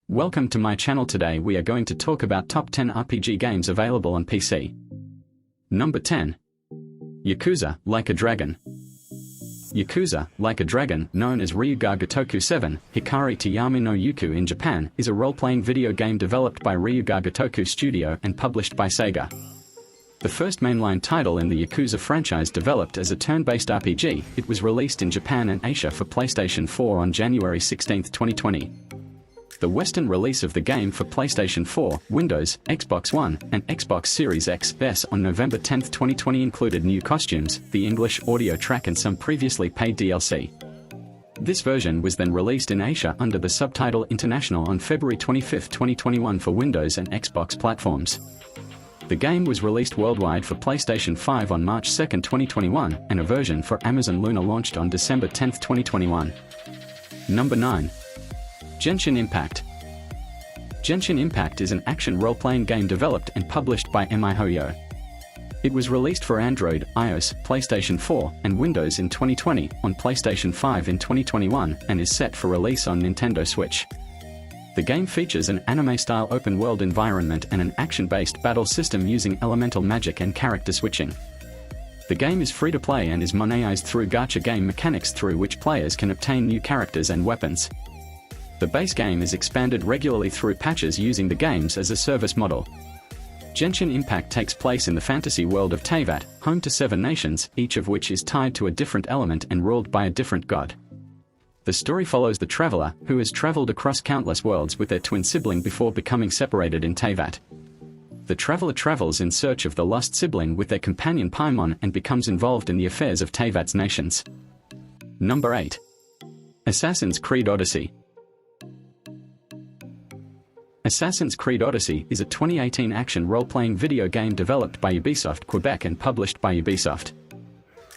Welcome to my channel. Today we are going to talk about top 10 RPG games available on PC. Number 10. Yakuza, Like a Dragon. Yakuza, Like a Dragon, known as Ryuga Gotoku 7, Hikari Toyama no Yuku in Japan, is a role-playing video game developed by Ryuga Gotoku Studio and published by Sega. The first mainline title in the Yakuza franchise, developed as a turn-based RPG, it was released in Japan and Asia for PlayStation 4 on January 16, 2020. The Western release of the game for PlayStation 4, Windows, Xbox One, and Xbox Series X/S on November 10, 2020 included new costumes, the English audio track and some previously paid DLC. This version was then released in Asia under the subtitle International on February 25, 2021 for Windows and Xbox platforms. The game was released worldwide for PlayStation 5 on March 2, 2021, and a version for Amazon Luna launched on December 10, 2021. Number 9. Genshin Impact. Genshin Impact is an action role-playing game developed and published by miHoYo. It was released for Android, iOS, PlayStation 4, and Windows in 2020, on PlayStation 5 in 2021, and is set for release on Nintendo Switch. The game features an anime-style open-world environment and an action-based battle system using elemental magic and character switching. The game is free-to-play and is monetized through gacha game mechanics through which players can obtain new characters and weapons. The base game is expanded regularly through patches using the games as a service model. Genshin Impact takes place in the fantasy world of Teyvat, home to 7 nations, each of which is tied to a different element and ruled by a different god. The story follows the traveler, who has traveled across countless worlds with their twin sibling before becoming separated in Teyvat. The traveler travels in search of the lost sibling with their companion Paimon and becomes involved in the affairs of Teyvat's nations. Number 8. Assassin's Creed Odyssey. Assassin's Creed Odyssey is a 2018 action role-playing video game developed by Ubisoft Quebec and published by Ubisoft.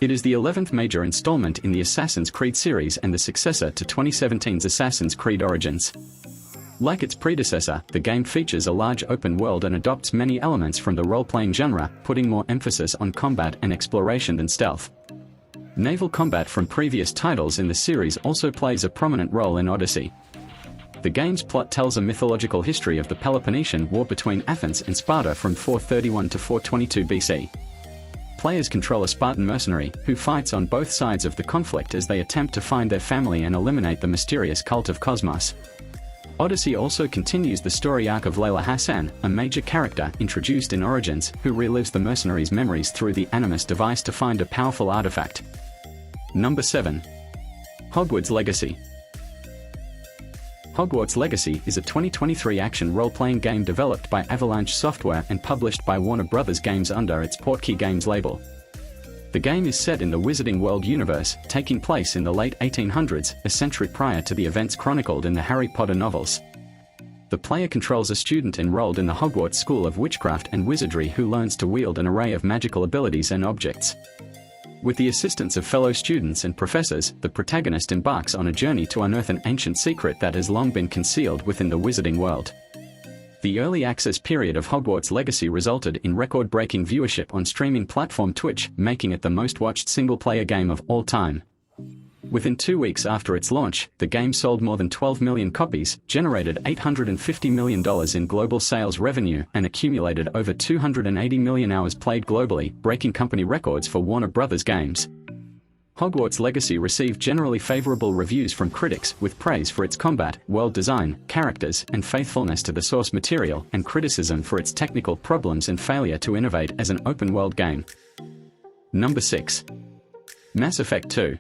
It is the 11th major installment in the Assassin's Creed series and the successor to 2017's Assassin's Creed Origins. Like its predecessor, the game features a large open world and adopts many elements from the role-playing genre, putting more emphasis on combat and exploration than stealth. Naval combat from previous titles in the series also plays a prominent role in Odyssey. The game's plot tells a mythological history of the Peloponnesian War between Athens and Sparta from 431 to 422 BC. Players control a Spartan mercenary, who fights on both sides of the conflict as they attempt to find their family and eliminate the mysterious cult of Cosmos. Odyssey also continues the story arc of Layla Hassan, a major character introduced in Origins, who relives the mercenary's memories through the Animus device to find a powerful artifact. Number 7. Hogwarts Legacy. Hogwarts Legacy is a 2023 action role-playing game developed by Avalanche Software and published by Warner Bros. Games under its Portkey Games label. The game is set in the Wizarding World universe, taking place in the late 1800s, a century prior to the events chronicled in the Harry Potter novels. The player controls a student enrolled in the Hogwarts School of Witchcraft and Wizardry who learns to wield an array of magical abilities and objects. With the assistance of fellow students and professors, the protagonist embarks on a journey to unearth an ancient secret that has long been concealed within the Wizarding World. The early access period of Hogwarts Legacy resulted in record-breaking viewership on streaming platform Twitch, making it the most-watched single-player game of all time. Within 2 weeks after its launch, the game sold more than 12 million copies, generated $850 million in global sales revenue, and accumulated over 280 million hours played globally, breaking company records for Warner Bros. Games. Hogwarts Legacy received generally favorable reviews from critics, with praise for its combat, world design, characters, and faithfulness to the source material, and criticism for its technical problems and failure to innovate as an open-world game. Number 6. Mass Effect 2.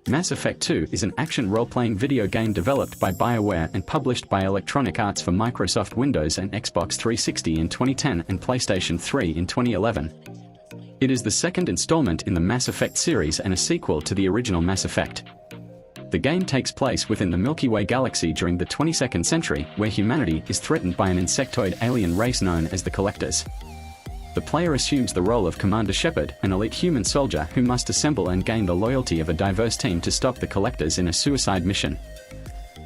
Mass Effect 2 is an action role-playing video game developed by BioWare and published by Electronic Arts for Microsoft Windows and Xbox 360 in 2010 and PlayStation 3 in 2011. It is the second installment in the Mass Effect series and a sequel to the original Mass Effect. The game takes place within the Milky Way galaxy during the 22nd century, where humanity is threatened by an insectoid alien race known as the Collectors. The player assumes the role of Commander Shepard, an elite human soldier who must assemble and gain the loyalty of a diverse team to stop the Collectors in a suicide mission.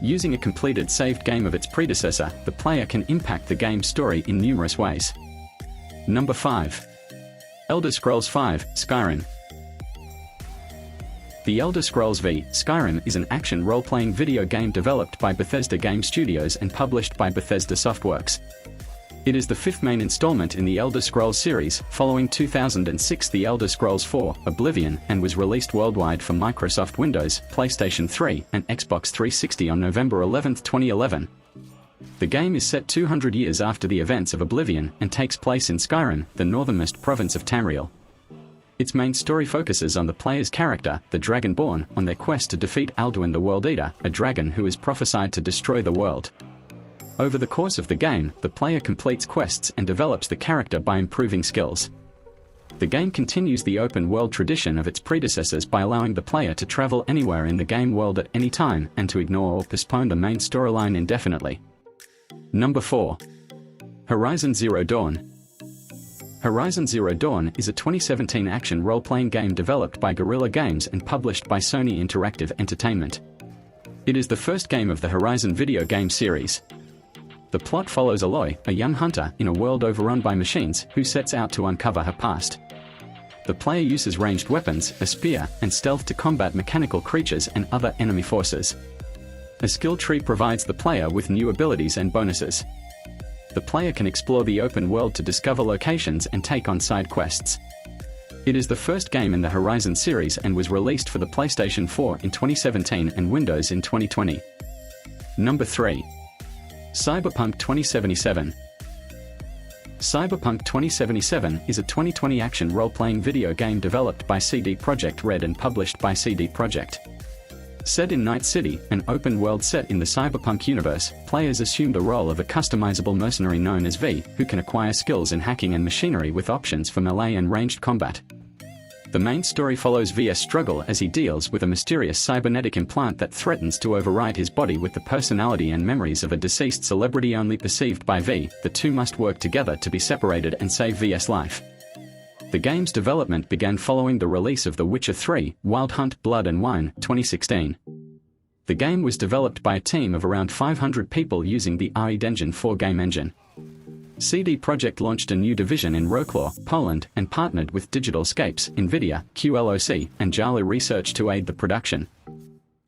Using a completed saved game of its predecessor, the player can impact the game's story in numerous ways. Number 5. Elder Scrolls V: Skyrim. The Elder Scrolls V: Skyrim is an action role-playing video game developed by Bethesda Game Studios and published by Bethesda Softworks. It is the fifth main installment in the Elder Scrolls series, following 2006 The Elder Scrolls IV: Oblivion, and was released worldwide for Microsoft Windows, PlayStation 3, and Xbox 360 on November 11, 2011. The game is set 200 years after the events of Oblivion and takes place in Skyrim, the northernmost province of Tamriel. Its main story focuses on the player's character, the Dragonborn, on their quest to defeat Alduin the World Eater, a dragon who is prophesied to destroy the world. Over the course of the game, the player completes quests and develops the character by improving skills. The game continues the open-world tradition of its predecessors by allowing the player to travel anywhere in the game world at any time and to ignore or postpone the main storyline indefinitely. Number 4. Horizon Zero Dawn. Horizon Zero Dawn is a 2017 action role-playing game developed by Guerrilla Games and published by Sony Interactive Entertainment. It is the first game of the Horizon video game series. The plot follows Aloy, a young hunter in a world overrun by machines, who sets out to uncover her past. The player uses ranged weapons, a spear, and stealth to combat mechanical creatures and other enemy forces. A skill tree provides the player with new abilities and bonuses. The player can explore the open world to discover locations and take on side quests. It is the first game in the Horizon series and was released for the PlayStation 4 in 2017 and Windows in 2020. Number 3. Cyberpunk 2077. Cyberpunk 2077 is a 2020 action role-playing video game developed by CD Projekt Red and published by CD Projekt. Set in Night City, an open-world set in the Cyberpunk universe, players assume the role of a customizable mercenary known as V, who can acquire skills in hacking and machinery with options for melee and ranged combat. The main story follows V's struggle as he deals with a mysterious cybernetic implant that threatens to override his body with the personality and memories of a deceased celebrity only perceived by V. The two must work together to be separated and save V's life. The game's development began following the release of The Witcher 3: Wild Hunt Blood and Wine, 2016. The game was developed by a team of around 500 people using the Engine 4 game engine. CD Projekt launched a new division in Wrocław, Poland, and partnered with Digital Scapes, Nvidia, QLOC, and Jala Research to aid the production.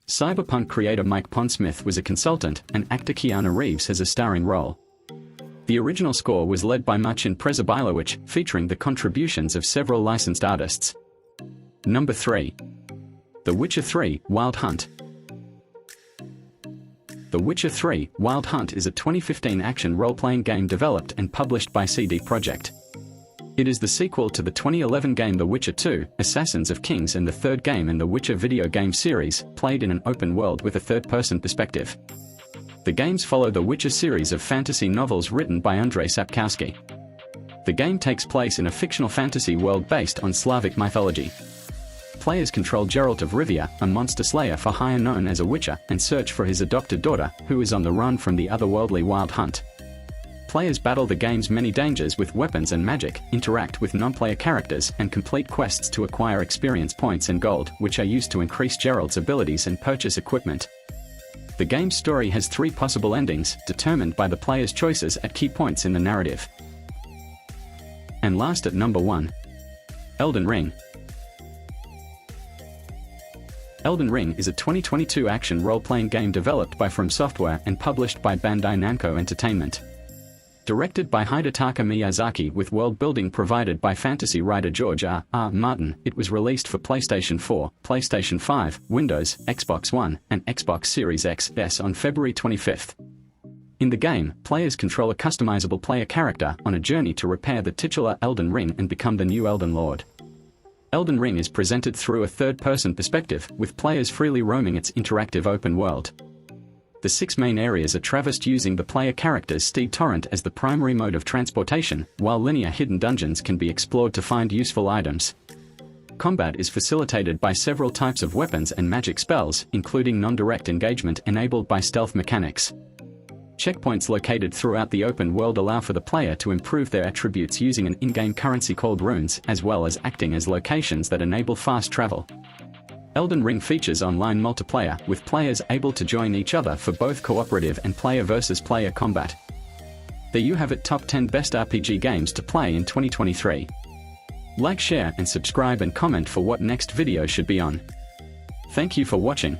Cyberpunk creator Mike Pondsmith was a consultant, and actor Keanu Reeves has a starring role. The original score was led by Marcin Przebyłowicz, featuring the contributions of several licensed artists. Number 3. The Witcher 3: Wild Hunt. The Witcher 3: Wild Hunt is a 2015 action role-playing game developed and published by CD Projekt. It is the sequel to the 2011 game The Witcher 2: Assassins of Kings and the third game in the Witcher video game series, played in an open world with a third-person perspective. The games follow the Witcher series of fantasy novels written by Andrzej Sapkowski. The game takes place in a fictional fantasy world based on Slavic mythology. Players control Geralt of Rivia, a monster slayer for hire known as a Witcher, and search for his adopted daughter, who is on the run from the otherworldly Wild Hunt. Players battle the game's many dangers with weapons and magic, interact with non-player characters, and complete quests to acquire experience points and gold, which are used to increase Geralt's abilities and purchase equipment. The game's story has 3 possible endings, determined by the player's choices at key points in the narrative. And last at number 1. Elden Ring. Elden Ring is a 2022 action role-playing game developed by From Software and published by Bandai Namco Entertainment. Directed by Hidetaka Miyazaki with world-building provided by fantasy writer George R. R. Martin, it was released for PlayStation 4, PlayStation 5, Windows, Xbox One, and Xbox Series X/S on February 25. In the game, players control a customizable player character on a journey to repair the titular Elden Ring and become the new Elden Lord. Elden Ring is presented through a third-person perspective, with players freely roaming its interactive open world. The 6 main areas are traversed using the player character's steed torrent as the primary mode of transportation, while linear hidden dungeons can be explored to find useful items. Combat is facilitated by several types of weapons and magic spells, including non-direct engagement enabled by stealth mechanics. Checkpoints located throughout the open world allow for the player to improve their attributes using an in-game currency called runes, as well as acting as locations that enable fast travel. Elden Ring features online multiplayer, with players able to join each other for both cooperative and player versus player combat. There you have it, top 10 best RPG games to play in 2023. Like, share and subscribe and comment for what next video should be on. Thank you for watching.